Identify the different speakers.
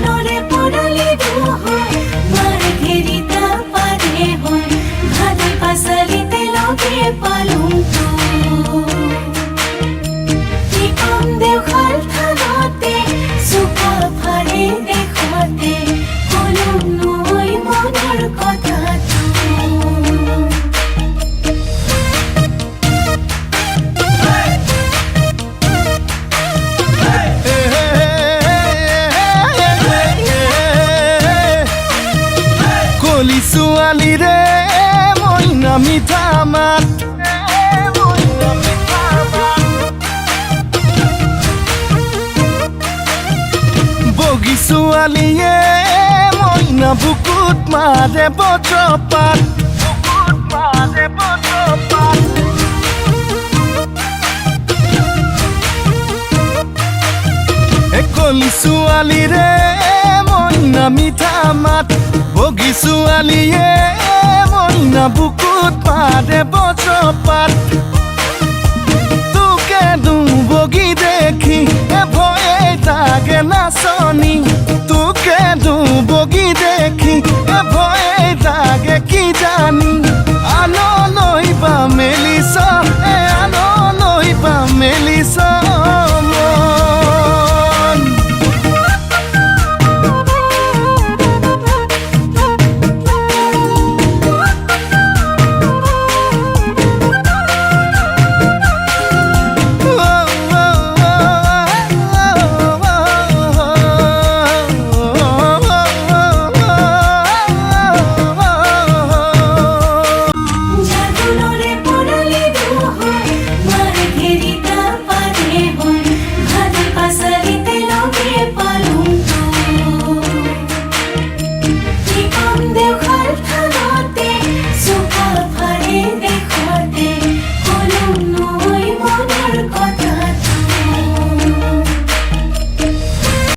Speaker 1: মনৰে পৰালি হয় মাৰ ঘেৰিতা পাৰে হয় ভাদে পাছালিতে লগে পালুম তো নিকম দেওখাল থানতে চুকা ফাৰে দেখতে কলম নৈ মনৰ কথাটো
Speaker 2: ছোৱালী ৰে মইনা মিঠা মাত বগী ছোৱালীয়ে মইনা বুকুত মাৰে বজ্ৰপাত কলি ছোৱালী ৰে মইনা মিঠা মাত বগী ছোৱালীয়ে মইনা বুকুত মাৰে বজ্ৰপাত তোকে বগী দেখি ভয়ে তাক